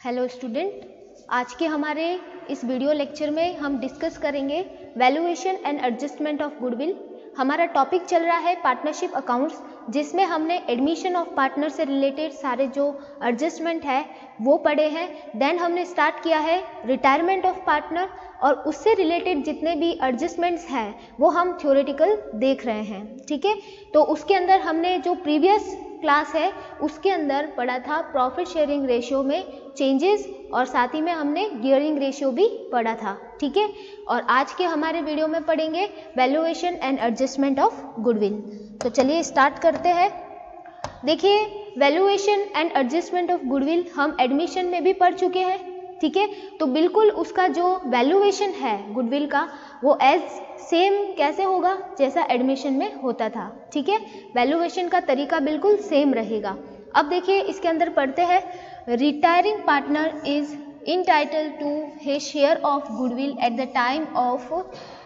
Hello student, आज के हमारे इस वीडियो लेक्चर में हम डिस्कस करेंगे valuation and adjustment of goodwill. हमारा टॉपिक चल रहा है पार्टनरशिप अकाउंट्स, जिसमें हमने एडमिशन ऑफ पार्टनर से रिलेटेड सारे जो एडजस्टमेंट है वो पढ़े हैं। देन हमने स्टार्ट किया है रिटायरमेंट ऑफ पार्टनर, और उससे रिलेटेड जितने भी एडजस्टमेंट्स हैं वो हम थ्योरेटिकल देख रहे हैं। ठीक है, तो उसके अंदर हमने जो प्रीवियस क्लास है उसके अंदर पढ़ा था प्रॉफिट शेयरिंग रेशियो में चेंजेस, और साथ ही में हमने गियरिंग रेशियो भी पढ़ा था। ठीक है, और आज के हमारे वीडियो में पढ़ेंगे valuation and adjustment of goodwill. तो चलिए स्टार्ट करते हैं। देखिए, valuation and adjustment of goodwill हम एडमिशन में भी पढ़ चुके हैं। ठीक है, तो बिल्कुल उसका जो वैल्यूएशन है गुडविल का वो एज सेम कैसे होगा जैसा एडमिशन में होता था। ठीक है, वैल्यूएशन का तरीका बिल्कुल सेम रहेगा। अब देखिए इसके अंदर पढ़ते हैं, retiring partner is entitled to his share of goodwill at the time of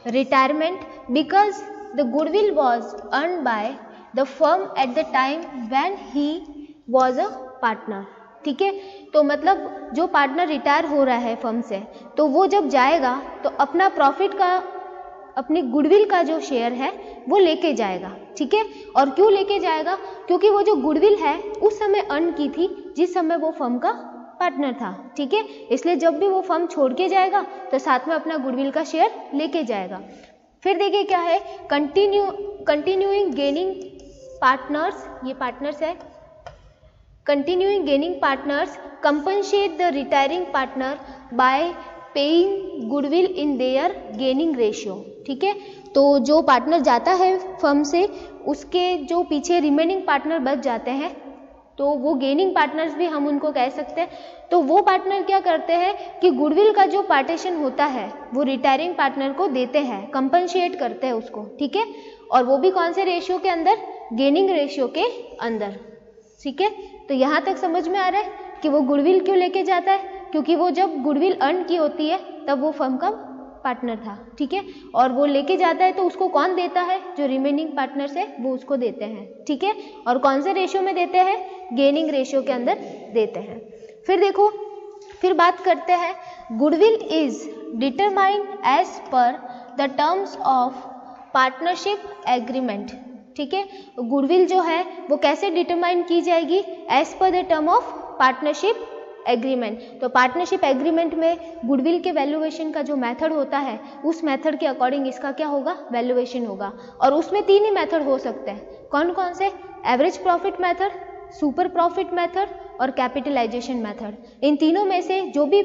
retirement because the goodwill was earned by the firm at the time when he was a partner। ठीक है, तो मतलब जो पार्टनर रिटायर हो रहा है firm से, तो वो जब जाएगा तो अपना प्रॉफिट का, अपनी गुडविल का जो शेयर है वो लेके जाएगा। ठीक है, और क्यों लेके जाएगा? क्योंकि वो जो गुडविल है उस समय अर्न की थी जिस समय वो फर्म का पार्टनर था। ठीक है, इसलिए जब भी वो फर्म छोड़ के जाएगा तो साथ में अपना गुडविल का शेयर लेके जाएगा। फिर देखिए क्या है, कंटिन्यूइंग गेनिंग पार्टनर्स, ये पार्टनर्स है, continuing gaining partners compensate the retiring partner by paying goodwill in their gaining ratio. ठीक है, तो जो पार्टनर जाता है फर्म से, उसके जो पीछे रिमेनिंग पार्टनर बच जाते हैं, तो वो गेनिंग पार्टनर्स भी हम उनको कह सकते हैं। तो वो पार्टनर क्या करते हैं कि गुडविल का जो पार्टीशन होता है वो रिटायरिंग पार्टनर को देते हैं, कंपनसेट करते हैं उसको। ठीक है, और वो भी कौन से रेशियो के अंदर? गेनिंग रेशियो के अंदर। ठीक है, तो यहाँ तक समझ में आ रहा है कि वो गुडविल क्यों लेके जाता है? क्योंकि वो जब गुडविल अर्न की होती है तब वो फर्म का पार्टनर था। ठीक है, और वो लेके जाता है तो उसको कौन देता है? जो रिमेनिंग पार्टनर्स है वो उसको देते हैं। ठीक है, और कौन से रेशियो में देते हैं? गेनिंग रेशियो के अंदर देते हैं। फिर देखो, फिर बात करते हैं, goodwill is determined as per the terms of partnership agreement. ठीक है, गुडविल जो है वो कैसे डिटरमाइन की जाएगी? As per the term of partnership agreement. तो पार्टनरशिप एग्रीमेंट में गुडविल के वैल्यूएशन का जो मेथड होता है उस मेथड के अकॉर्डिंग इसका क्या होगा? वैल्यूएशन होगा। और उसमें तीन ही मेथड हो सकते हैं। कौन कौन से? Average profit method, super profit method और कैपिटलाइजेशन मेथड। इन तीनों में से जो भी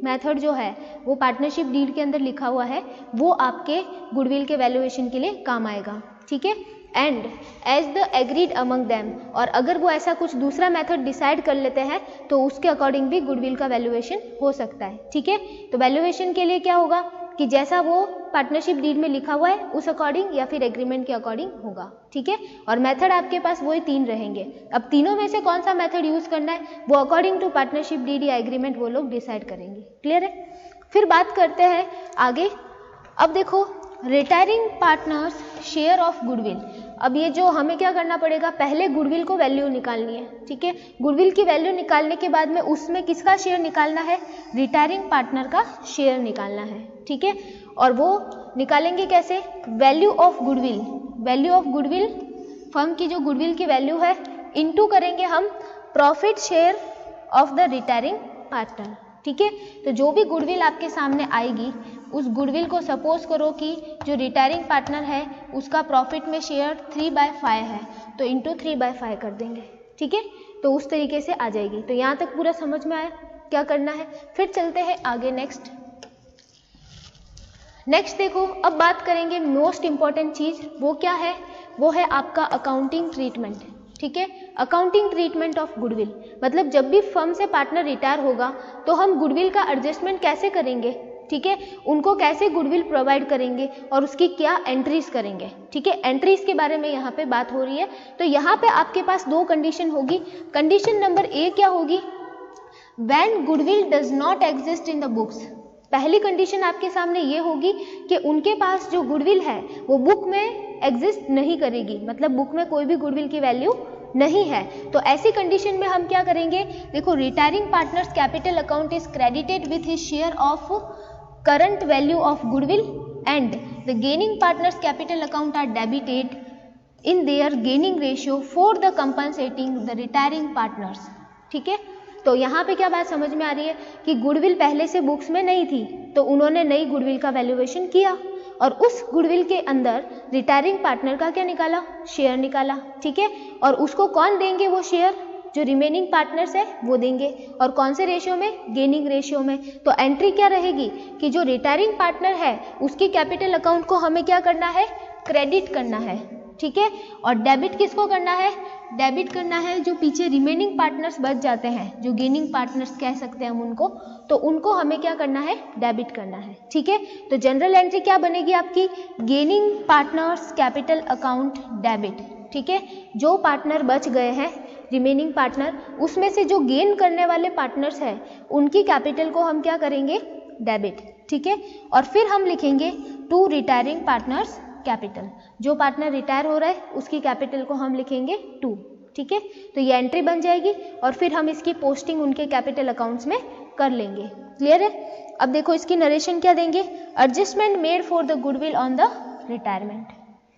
मेथड जो है वो पार्टनरशिप डीड के अंदर लिखा हुआ है वो आपके गुडविल के वैल्यूएशन के लिए काम आएगा। ठीक है, and as the agreed among them, और अगर वो ऐसा कुछ दूसरा मेथड डिसाइड कर लेते हैं तो उसके अकॉर्डिंग भी गुडविल का वैल्यूएशन हो सकता है। ठीक है, तो वैल्यूएशन के लिए क्या होगा कि जैसा वो पार्टनरशिप डीड में लिखा हुआ है उस अकॉर्डिंग या फिर एग्रीमेंट के अकॉर्डिंग होगा। ठीक है, और मेथड आपके पास वही तीन रहेंगे। अब तीनों में से कौन सा मेथड यूज करना है वो अकॉर्डिंग टू पार्टनरशिप डीड या एग्रीमेंट वो लोग डिसाइड करेंगे। क्लियर है? फिर बात करते हैं आगे। अब देखो, retiring partners share of goodwill. अब ये जो हमें क्या करना पड़ेगा, पहले गुडविल को वैल्यू निकालनी है। ठीक है, गुडविल की वैल्यू निकालने के बाद में उसमें किसका शेयर निकालना है? रिटायरिंग पार्टनर का शेयर निकालना है। ठीक है, और वो निकालेंगे कैसे? Value of goodwill, value of goodwill, firm की जो गुडविल की वैल्यू है, इनटू करेंगे हम profit share of the retiring partner. ठीक है, तो जो भी गुडविल आपके सामने आएगी उस गुडविल को सपोज करो कि जो रिटायरिंग पार्टनर है उसका प्रॉफिट में शेयर 3/5 है, तो इंटू 3/5 कर देंगे। ठीक है, तो उस तरीके से आ जाएगी। तो यहाँ तक पूरा समझ में आया क्या करना है? फिर चलते हैं आगे। नेक्स्ट देखो, अब बात करेंगे मोस्ट इंपॉर्टेंट चीज, वो क्या है? वो है आपका अकाउंटिंग ट्रीटमेंट। ठीक है, अकाउंटिंग ट्रीटमेंट ऑफ गुडविल, मतलब जब भी फर्म से पार्टनर रिटायर होगा तो हम गुडविल का एडजस्टमेंट कैसे करेंगे? ठीक है, उनको कैसे गुडविल प्रोवाइड करेंगे और उसकी क्या एंट्रीज करेंगे? ठीक है, एंट्रीज के बारे में यहाँ पे बात हो रही है। तो यहाँ पे आपके पास दो कंडीशन होगी। कंडीशन नंबर ए क्या होगी? When goodwill does not exist in the books. पहली कंडीशन आपके सामने ये होगी कि उनके पास जो गुडविल है वो बुक में एग्जिस्ट नहीं करेगी, मतलब बुक में कोई भी गुडविल की वैल्यू नहीं है। तो ऐसी कंडीशन में हम क्या करेंगे, देखो retiring partners capital account is credited with his share of current value of goodwill and the gaining partners capital account are debited in their gaining ratio for the compensating the retiring partners. ठीक है, तो यहाँ पे क्या बात समझ में आ रही है कि गुडविल पहले से बुक्स में नहीं थी, तो उन्होंने नई गुडविल का वैल्यूएशन किया और उस गुडविल के अंदर रिटायरिंग पार्टनर का क्या निकाला, शेयर निकाला। ठीक है, और उसको कौन देंगे वो शेयर, जो रिमेनिंग पार्टनर्स है वो देंगे, और कौन से रेशियो में, गेनिंग रेशियो में। तो एंट्री क्या रहेगी कि जो रिटायरिंग पार्टनर है उसकी कैपिटल अकाउंट को हमें क्या करना है, क्रेडिट करना है। ठीक है, और डेबिट किसको करना है, डेबिट करना है जो पीछे रिमेनिंग पार्टनर्स बच जाते हैं, जो गेनिंग पार्टनर्स कह सकते हैं हम उनको, तो उनको हमें क्या करना है, डेबिट करना है। ठीक है, तो जनरल एंट्री क्या बनेगी आपकी, gaining partners capital account debit. ठीक है, जो पार्टनर बच गए हैं रिमेनिंग पार्टनर, उसमें से जो गेन करने वाले पार्टनर्स हैं उनकी कैपिटल को हम क्या करेंगे, डेबिट। ठीक है, और फिर हम लिखेंगे टू रिटायरिंग पार्टनर्स कैपिटल, जो पार्टनर रिटायर हो रहा है उसकी कैपिटल को हम लिखेंगे 2। ठीक है, तो ये एंट्री बन जाएगी और फिर हम इसकी पोस्टिंग उनके कैपिटल अकाउंट्स में कर लेंगे। क्लियर है। अब देखो इसकी नरेशन क्या देंगे, adjustment made for the goodwill on the retirement.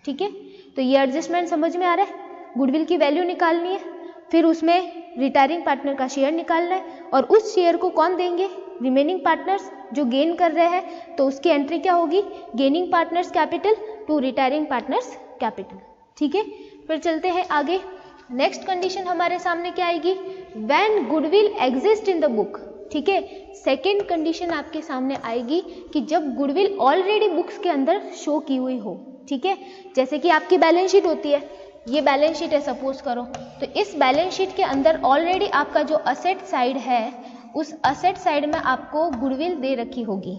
ठीक है, तो ये एडजस्टमेंट समझ में आ रहा है, गुडविल की वैल्यू निकालनी है, फिर उसमें रिटायरिंग पार्टनर का शेयर निकालना है, और उस शेयर को कौन देंगे, रिमेनिंग पार्टनर्स जो गेन कर रहे हैं, तो उसकी एंट्री क्या होगी, gaining partners capital to retiring partners capital. ठीक है, फिर चलते हैं आगे। नेक्स्ट कंडीशन हमारे सामने क्या आएगी, when goodwill exist in the book. ठीक है, सेकेंड कंडीशन आपके सामने आएगी कि जब गुडविल ऑलरेडी बुक्स के अंदर शो की हुई हो। ठीक है, जैसे कि आपकी बैलेंस शीट होती है, ये बैलेंस शीट है सपोज करो, तो इस बैलेंस शीट के अंदर ऑलरेडी आपका जो असेट साइड है, उस असेट साइड में आपको गुडविल दे रखी होगी,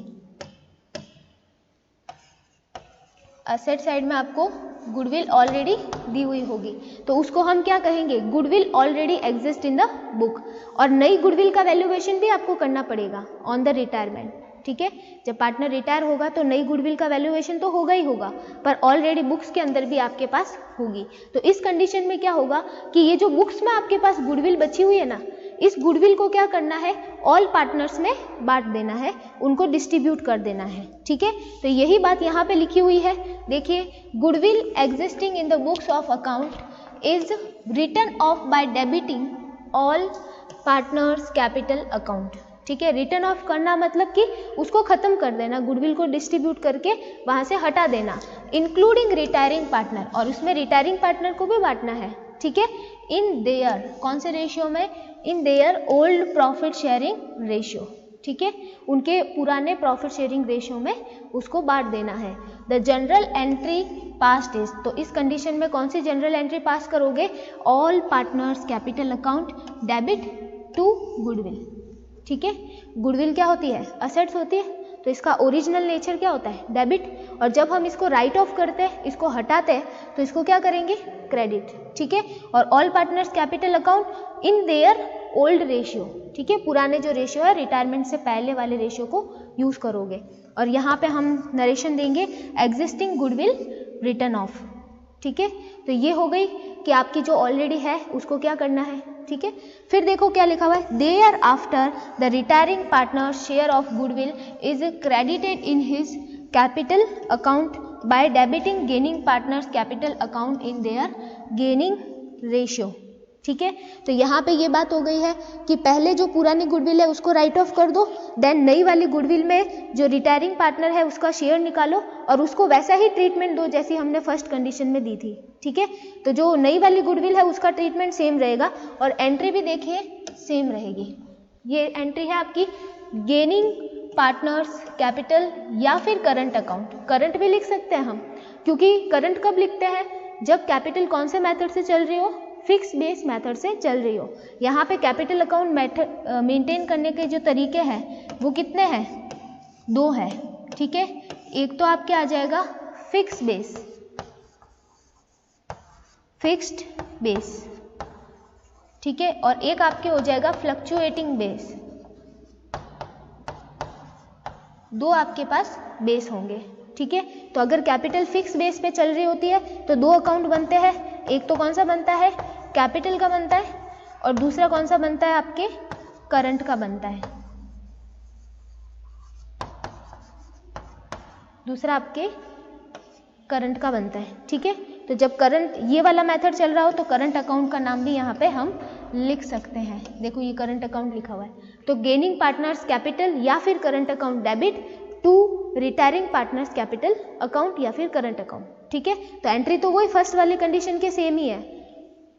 असेट साइड में आपको गुडविल ऑलरेडी दी हुई होगी, तो उसको हम क्या कहेंगे, goodwill already exist in the book. और नई गुडविल का वैल्यूएशन भी आपको करना पड़ेगा ऑन द रिटायरमेंट। ठीक है, जब पार्टनर रिटायर होगा तो नई गुडविल का वैल्यूएशन तो होगा ही होगा, पर ऑलरेडी बुक्स के अंदर भी आपके पास होगी। तो इस कंडीशन में क्या होगा कि ये जो बुक्स में आपके पास गुडविल बची हुई है ना, इस गुडविल को क्या करना है, ऑल पार्टनर्स में बांट देना है, उनको डिस्ट्रीब्यूट कर देना है। ठीक है, तो यही बात यहाँ पे लिखी हुई है। देखिए, goodwill existing in the books of account is written off by debiting all partners capital account. ठीक है, रिटर्न ऑफ करना मतलब कि उसको खत्म कर देना, गुडविल को डिस्ट्रीब्यूट करके वहां से हटा देना, इंक्लूडिंग रिटायरिंग पार्टनर, और उसमें रिटायरिंग पार्टनर को भी बांटना है। ठीक है, इन देयर, कौन से रेशियो में, in their old profit sharing ratio. ठीक है, उनके पुराने प्रॉफिट शेयरिंग रेशियो में उसको बांट देना है। The general entry past is, तो इस कंडीशन में कौन सी जनरल एंट्री पास करोगे, all partners capital account debit to goodwill. ठीक है, गुडविल क्या होती है, असेट्स होती है, तो इसका ओरिजिनल नेचर क्या होता है, डेबिट, और जब हम इसको राइट ऑफ करते हैं, इसको हटाते हैं, तो इसको क्या करेंगे, क्रेडिट। ठीक है, और all partners capital account in their old ratio. ठीक है, पुराने जो रेशियो है, रिटायरमेंट से पहले वाले रेशियो को यूज करोगे, और यहाँ पे हम नरेशन देंगे एग्जिस्टिंग गुडविल रिटर्न ऑफ। ठीक है, तो ये हो गई कि आपकी जो ऑलरेडी है उसको क्या करना है। ठीक है, फिर देखो क्या लिखा हुआ है, thereafter the retiring partner share of goodwill is credited in his capital account by debiting gaining partners capital account in their gaining ratio. ठीक है, तो यहाँ पे ये बात हो गई है कि पहले जो पुरानी गुडविल है उसको राइट ऑफ कर दो, देन नई वाली गुडविल में जो रिटायरिंग पार्टनर है उसका शेयर निकालो और उसको वैसा ही ट्रीटमेंट दो जैसी हमने फर्स्ट कंडीशन में दी थी। ठीक है, तो जो नई वाली गुडविल है उसका ट्रीटमेंट सेम रहेगा और एंट्री भी देखिए सेम रहेगी। ये एंट्री है आपकी गेनिंग पार्टनर्स कैपिटल या फिर करंट अकाउंट। करंट भी लिख सकते हैं हम, क्योंकि करंट कब लिखते हैं, जब कैपिटल कौन से मेथड से चल रही हो, फिक्स बेस मेथड से चल रही हो। यहाँ पे कैपिटल अकाउंट मेथड मेंटेन करने के जो तरीके हैं वो कितने हैं, 2 है। ठीक है, एक तो आपके आ जाएगा फिक्स बेस, फिक्स्ड बेस। ठीक है, और एक आपके हो जाएगा फ्लक्चुएटिंग बेस। 2 आपके पास बेस होंगे। ठीक है, तो अगर कैपिटल फिक्स बेस पे चल रही होती है तो 2 अकाउंट बनते हैं। एक तो कौन सा बनता है, कैपिटल का बनता है और दूसरा कौन सा बनता है आपके करंट का बनता है, दूसरा आपके करंट का बनता है। ठीक है, तो जब करंट ये वाला मेथड चल रहा हो तो करंट अकाउंट का नाम भी यहाँ पे हम लिख सकते हैं। देखो ये करंट अकाउंट लिखा हुआ है, तो गेनिंग पार्टनर्स कैपिटल या फिर current account debit to retiring partners capital account या फिर करंट अकाउंट। ठीक है, तो एंट्री तो वही फर्स्ट वाली कंडीशन के सेम ही है,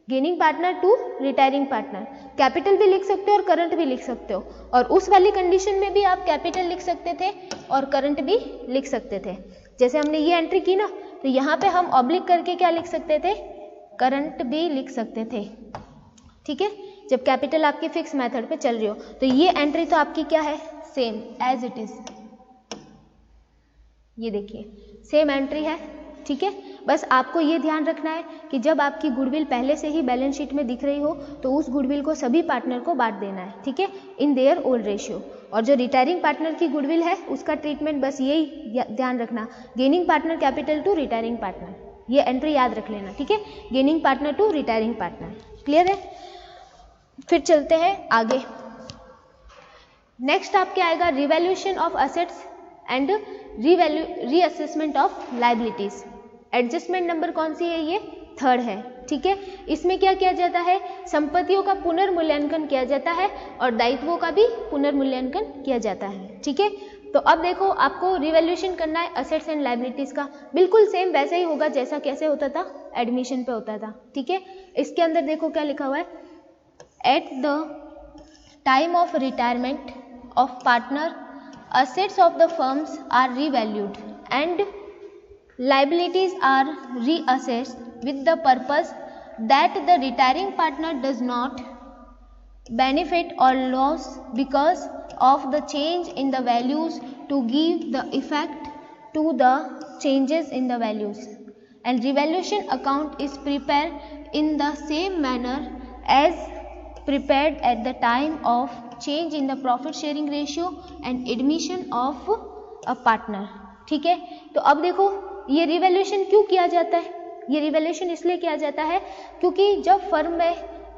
gaining partner to retiring partner. Capital भी लिख सकते हो और करंट भी लिख सकते हो, और उस वाली कंडीशन में भी आप कैपिटल लिख सकते थे और करंट भी लिख सकते थे। जैसे हमने ये एंट्री की ना, तो यहाँ पे हम ऑब्लिक करके क्या लिख सकते थे, करंट भी लिख सकते थे। ठीक है, जब कैपिटल आपकी फिक्स मेथड पे चल रही हो, तो ये एंट्री तो आपकी क्या है, सेम एज इट इज। ये देखिए सेम एंट्री है। ठीक है, बस आपको ये ध्यान रखना है कि जब आपकी गुडविल पहले से ही बैलेंस शीट में दिख रही हो तो उस गुडविल को सभी पार्टनर को बांट देना है। ठीक है, इन देयर ओल्ड रेशियो। और जो रिटायरिंग पार्टनर की गुडविल है उसका ट्रीटमेंट बस यही ध्यान रखना, gaining partner capital to retiring partner, ये एंट्री याद रख लेना। ठीक है, gaining partner to retiring partner. Clear है? फिर चलते हैं आगे। नेक्स्ट आपके आएगा revaluation of assets and reassessment of liabilities. Adjustment number कौन सी है, ये थर्ड है। ठीक है, इसमें क्या किया जाता है, संपत्तियों का पुनर्मूल्यांकन किया जाता है और दायित्वों का भी पुनर्मूल्यांकन किया जाता है। ठीक है, तो अब देखो आपको रिवैल्यूएशन करना है असेट्स एंड लायबिलिटीज का, बिल्कुल सेम वैसे ही होगा जैसा कैसे होता था, एडमिशन पे होता था। ठीक है, इसके अंदर देखो क्या लिखा हुआ है, eight the time of retirement of partner assets of the firms are revalued and liabilities are reassessed with the purpose that the retiring partner does not benefit or lose because of the change in the values to give the effect to the changes in the values, and revaluation account is prepared in the same manner as prepared at the time of change in the profit sharing ratio and admission of a partner। ठीक है, तो अब देखो ये revaluation क्यों किया जाता है, ये रिवैल्यूएशन इसलिए किया जाता है क्योंकि जब फर्म में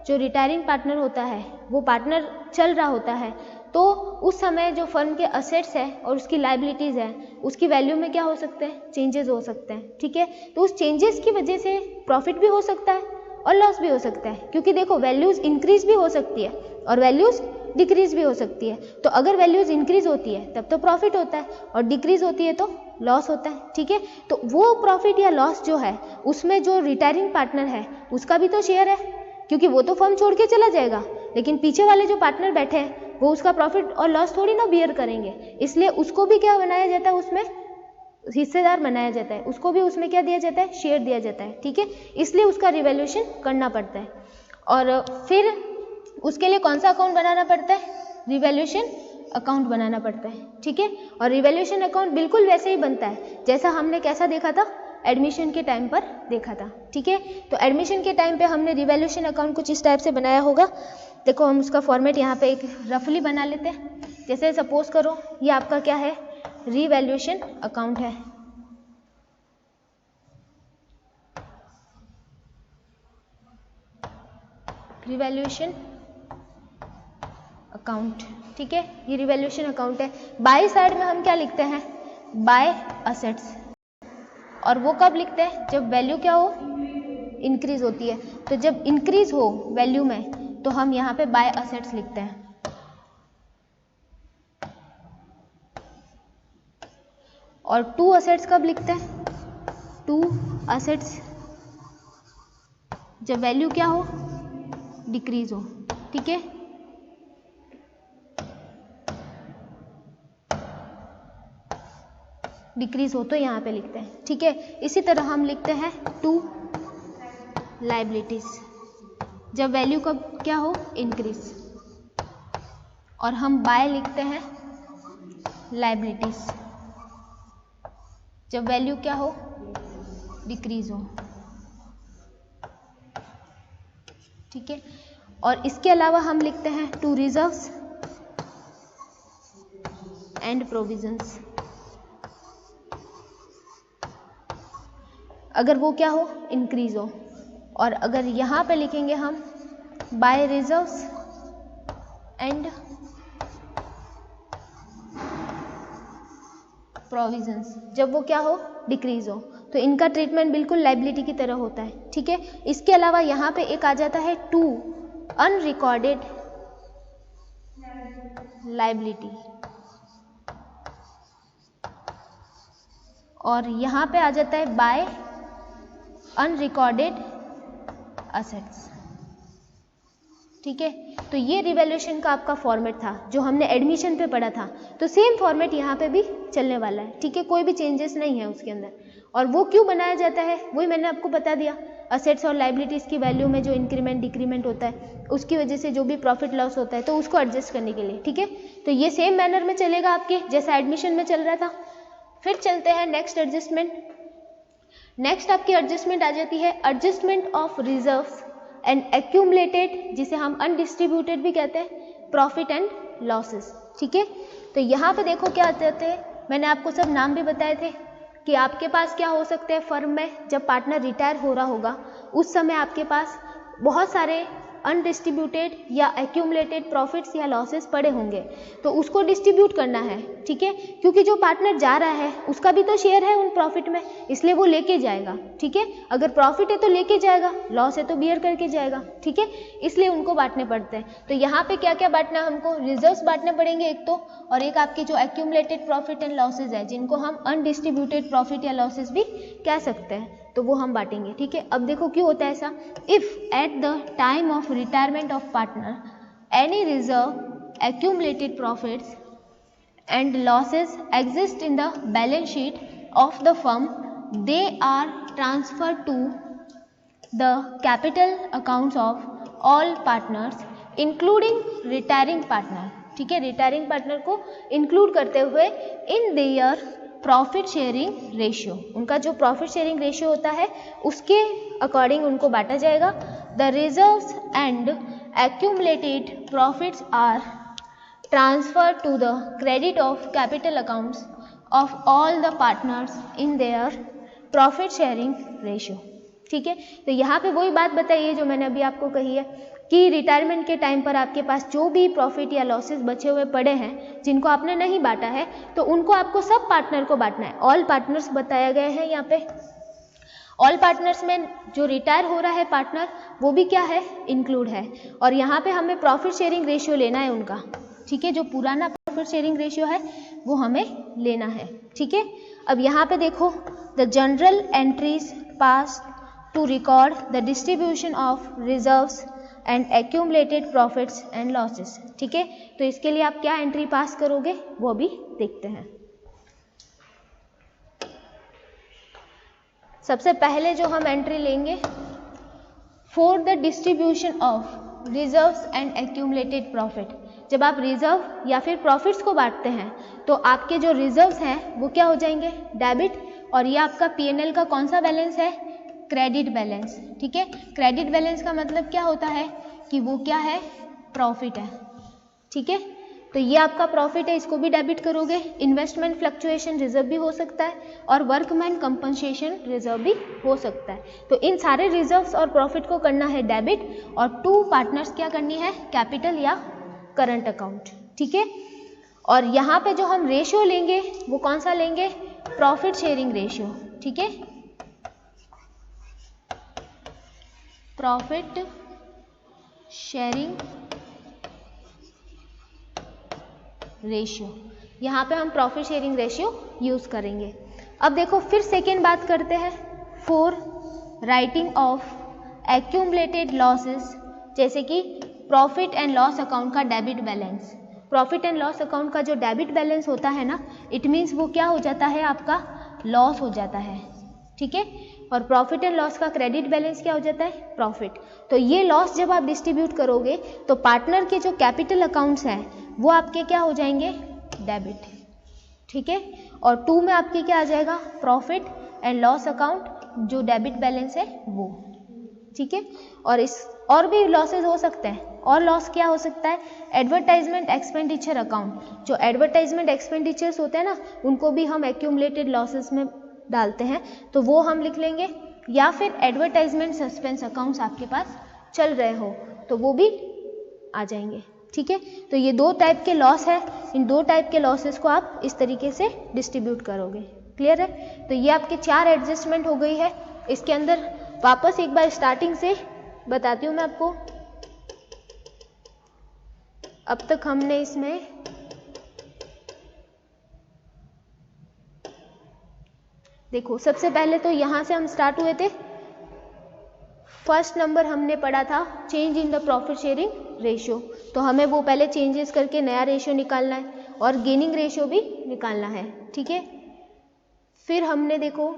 जो रिटायरिंग पार्टनर होता है वो पार्टनर चल रहा होता है, तो उस समय जो फर्म के असेट्स है और उसकी लायबिलिटीज़ है उसकी वैल्यू में क्या हो सकते हैं, चेंजेस हो सकते हैं। ठीक है, तो उस चेंजेस की वजह से प्रॉफिट भी हो सकता है और लॉस भी हो सकता है, क्योंकि देखो वैल्यूज़ इंक्रीज भी हो सकती है और वैल्यूज़ डिक्रीज भी हो सकती है। तो अगर वैल्यूज़ इंक्रीज होती है तब तो प्रॉफिट होता है और डिक्रीज होती है तो लॉस होता है। ठीक है, तो वो प्रॉफिट या लॉस जो है उसमें जो रिटायरिंग पार्टनर है उसका भी तो शेयर है, क्योंकि वो तो फर्म छोड़ के चला जाएगा, लेकिन पीछे वाले जो पार्टनर बैठे हैं वो उसका प्रॉफिट और लॉस थोड़ी ना बियर करेंगे, इसलिए उसको भी क्या बनाया जाता है, उसमें हिस्सेदार बनाया जाता है, उसको भी उसमें क्या दिया जाता है, शेयर दिया जाता है। ठीक है, इसलिए उसका रिवैल्यूएशन करना पड़ता है और फिर उसके लिए कौन सा अकाउंट बनाना पड़ता है, रिवैल्यूएशन अकाउंट बनाना पड़ता है। ठीक है, और रिवैल्यूएशन अकाउंट बिल्कुल वैसे ही बनता है जैसा हमने कैसा देखा था, एडमिशन के टाइम पर देखा था। ठीक है, तो एडमिशन के टाइम पे हमने रिवैल्यूएशन अकाउंट कुछ इस टाइप से बनाया होगा। देखो हम उसका फॉर्मेट यहाँ पे एक रफली बना लेते हैं। जैसे सपोज करो ये आपका क्या है, रिवैल्यूएशन अकाउंट है। रिवैल्यूएशन अकाउंट, ठीक है, ये रिवैल्यूएशन अकाउंट है। बाई साइड में हम क्या लिखते हैं, बाय असेट्स, और वो कब लिखते हैं, जब वैल्यू क्या हो, इंक्रीज होती है। तो जब इंक्रीज हो वैल्यू में तो हम यहाँ पे बाय असेट्स लिखते हैं। और टू असेट्स कब लिखते हैं, टू असेट्स जब वैल्यू क्या हो, डिक्रीज हो। ठीक है, डिक्रीज हो तो यहाँ पे लिखते हैं। ठीक है, इसी तरह हम लिखते हैं टू लायबिलिटीज जब वैल्यू कब क्या हो, इंक्रीज, और हम बाय लिखते हैं लायबिलिटीज जब वैल्यू क्या हो, डिक्रीज हो। ठीक है, और इसके अलावा हम लिखते हैं टू रिजर्व्स एंड प्रोविजंस, अगर वो क्या हो, इंक्रीज हो। और अगर यहाँ पे लिखेंगे हम बाय रिजर्व्स एंड प्रोविजंस, जब वो क्या हो, डिक्रीज हो, तो इनका ट्रीटमेंट बिल्कुल लाइबिलिटी की तरह होता है, ठीक है। इसके अलावा यहाँ पे एक आ जाता है टू अनरिकॉर्डेड लाइबिलिटी, और यहाँ पे आ जाता है बाय अनरिकॉर्डेड असेट्स, ठीक है। तो ये रिवैल्यूएशन का आपका फॉर्मेट था जो हमने एडमिशन पे पढ़ा था, तो सेम फॉर्मेट यहाँ पे भी चलने वाला है, ठीक है, कोई भी चेंजेस नहीं है उसके अंदर। और वो क्यों बनाया जाता है वही मैंने आपको बता दिया, असेट्स और लाइबिलिटीज़ की वैल्यू में जो इंक्रीमेंट डिक्रीमेंट होता है उसकी वजह से जो भी प्रॉफिट लॉस होता है तो उसको एडजस्ट करने के लिए, ठीक है। तो ये सेम मैनर में चलेगा आपके जैसा एडमिशन में चल रहा था। फिर चलते हैं नेक्स्ट एडजस्टमेंट। नेक्स्ट आपकी एडजस्टमेंट आ जाती है adjustment of reserves and accumulated, जिसे हम अनडिस्ट्रीब्यूटेड भी कहते हैं, प्रॉफिट एंड लॉसेस, ठीक है। तो यहाँ पे देखो क्या आते हैं, मैंने आपको सब नाम भी बताए थे कि आपके पास क्या हो सकते हैं फर्म में, जब पार्टनर रिटायर हो रहा होगा उस समय आपके पास बहुत सारे अनडिस्ट्रीब्यूटेड या एक्यूमुलेटेड प्रॉफिट्स या लॉसेस पड़े होंगे, तो उसको डिस्ट्रीब्यूट करना है, ठीक है, क्योंकि जो पार्टनर जा रहा है उसका भी तो शेयर है उन प्रॉफिट में, इसलिए वो लेके जाएगा, ठीक है। अगर प्रॉफिट है तो लेके जाएगा, लॉस है तो बियर करके जाएगा, ठीक है, इसलिए उनको बांटने पड़ते हैं। तो यहाँ पे क्या क्या बांटना हमको, रिजर्व्स बांटने पड़ेंगे एक तो, और एक आपके जो एक्यूमुलेटेड प्रॉफिट एंड लॉसेज है जिनको हम अनडिस्ट्रीब्यूटेड प्रॉफिट या लॉसेज भी कह सकते हैं, तो वो हम बांटेंगे, ठीक है। अब देखो क्यों होता है ऐसा, if at the time of retirement of partner any reserve accumulated profits and losses exist in the balance sheet of the firm, they are transferred to the capital accounts of all partners including retiring partner, ठीक है, retiring partner को include करते हुए in their profit sharing ratio, उनका जो profit sharing ratio होता है उसके अकॉर्डिंग उनको बांटा जाएगा। The reserves and accumulated profits are transfer to the credit of capital accounts of all the partners in their profit sharing ratio, ठीक है। तो यहाँ पे वही बात बताइए जो मैंने अभी आपको कही है कि रिटायरमेंट के टाइम पर आपके पास जो भी प्रॉफिट या लॉसेस बचे हुए पड़े हैं जिनको आपने नहीं बांटा है, तो उनको आपको सब पार्टनर को बांटना है। ऑल पार्टनर्स बताया गया है यहाँ पे, ऑल पार्टनर्स में जो रिटायर हो रहा है पार्टनर वो भी क्या है, इंक्लूड है, और यहाँ पे हमें प्रॉफिट शेयरिंग रेशियो लेना है उनका, ठीक है, जो पुराना प्रॉफिट शेयरिंग रेशियो है वो हमें लेना है, ठीक है। अब यहाँ पे देखो, the journal entries pass to record the distribution of reserves and accumulated profits and losses, ठीक है। तो इसके लिए आप क्या एंट्री पास करोगे वो भी देखते हैं। सबसे पहले जो हम एंट्री लेंगे, for the distribution of reserves and accumulated profit, जब आप रिजर्व या फिर प्रॉफिट्स को बांटते हैं तो आपके जो रिजर्व्स हैं वो क्या हो जाएंगे, डेबिट, और ये आपका पीएनएल का कौन सा बैलेंस है, क्रेडिट बैलेंस, ठीक है। क्रेडिट बैलेंस का मतलब क्या होता है कि वो क्या है, प्रॉफिट है, ठीक है। तो ये आपका प्रॉफिट है, इसको भी डेबिट करोगे। इन्वेस्टमेंट फ्लक्चुएशन रिजर्व भी हो सकता है और वर्कमैन कंपनसेशन रिजर्व भी हो सकता है। तो इन सारे रिजर्व्स और प्रॉफिट को करना है डेबिट, और टू पार्टनर्स क्या करनी है, कैपिटल या करंट अकाउंट, ठीक है। और यहाँ पे जो हम रेशियो लेंगे वो कौन सा लेंगे, प्रॉफिट शेयरिंग रेशियो, ठीक है, प्रॉफिट शेयरिंग रेशियो, यहाँ पे हम प्रॉफिट शेयरिंग रेशियो यूज करेंगे। अब देखो फिर सेकेंड बात करते हैं, for writing of accumulated losses, जैसे कि प्रॉफिट एंड लॉस अकाउंट का debit balance. Profit and loss account का जो डेबिट बैलेंस होता है ना, इट मीन्स वो क्या हो जाता है, आपका लॉस हो जाता है, ठीक है। और प्रॉफिट एंड लॉस का क्रेडिट बैलेंस क्या हो जाता है, प्रॉफिट। तो ये लॉस जब आप डिस्ट्रीब्यूट करोगे तो पार्टनर के जो कैपिटल अकाउंट्स हैं वो आपके क्या हो जाएंगे, डेबिट, ठीक है। और टू में आपके क्या आ जाएगा, प्रॉफिट एंड लॉस अकाउंट, जो डेबिट बैलेंस है वो, ठीक है। और इस और भी लॉसेज हो सकते हैं, और लॉस क्या हो सकता है, एडवर्टाइजमेंट एक्सपेंडिचर अकाउंट, जो एडवर्टाइजमेंट एक्सपेंडिचर्स होते हैं ना उनको भी हम एक्यूमुलेटेड लॉसेस में डालते हैं, तो वो हम लिख लेंगे या फिर एडवर्टाइजमेंट सस्पेंस अकाउंट्स आपके पास चल रहे हो तो वो भी आ जाएंगे। ठीक है, तो ये 2 टाइप के लॉस है, इन 2 टाइप के लॉसेस को आप इस तरीके से डिस्ट्रीब्यूट करोगे। क्लियर है? तो ये आपके 4 एडजस्टमेंट हो गई है। इसके अंदर वापस एक बार स्टार्टिंग से बताती हूँ मैं आपको। अब तक हमने इसमें देखो, सबसे पहले तो यहाँ से हम स्टार्ट हुए थे। फर्स्ट नंबर हमने पढ़ा था change in the profit sharing ratio, तो हमें वो पहले चेंजेस करके नया रेशियो निकालना है और गेनिंग रेशियो भी निकालना है। ठीक है, फिर हमने देखो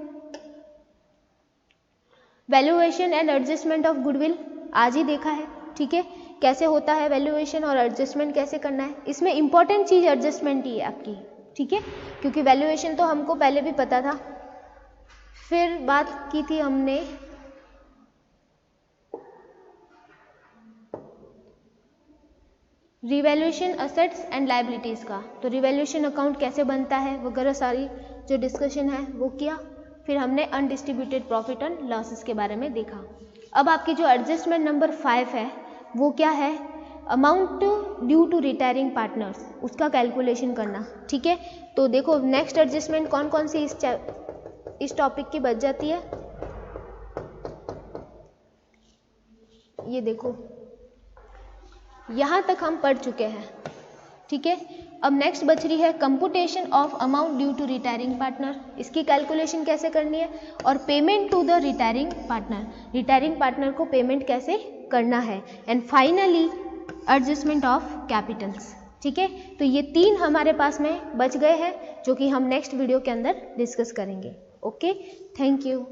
valuation and adjustment of goodwill आज ही देखा है। ठीक है, कैसे होता है वैल्यूएशन और एडजस्टमेंट कैसे करना है। इसमें इंपॉर्टेंट चीज एडजस्टमेंट ही है आपकी। ठीक है, क्योंकि वैल्यूएशन तो हमको पहले भी पता था। फिर बात की थी हमने रिवैल्यूएशन असेट्स एंड लायबिलिटीज का, तो रिवैल्यूएशन अकाउंट कैसे बनता है वगैरह सारी जो डिस्कशन है वो किया। फिर हमने अनडिस्ट्रीब्यूटेड प्रॉफिट एंड लॉसेस के बारे में देखा। अब आपकी जो एडजस्टमेंट नंबर 5 है वो क्या है, amount due to retiring partners, उसका कैलकुलेशन करना। ठीक है, तो देखो नेक्स्ट एडजस्टमेंट कौन कौन सी इस टॉपिक की बच जाती है, ये देखो यहाँ तक हम पढ़ चुके हैं। ठीक है, अब नेक्स्ट बच रही है computation of amount due to retiring partner, इसकी कैलकुलेशन कैसे करनी है, और payment to the retiring partner, retiring partner को पेमेंट कैसे करना है, and finally adjustment of capitals. ठीक है, तो ये 3 हमारे पास में बच गए हैं जो कि हम नेक्स्ट वीडियो के अंदर डिस्कस करेंगे। Okay, thank you.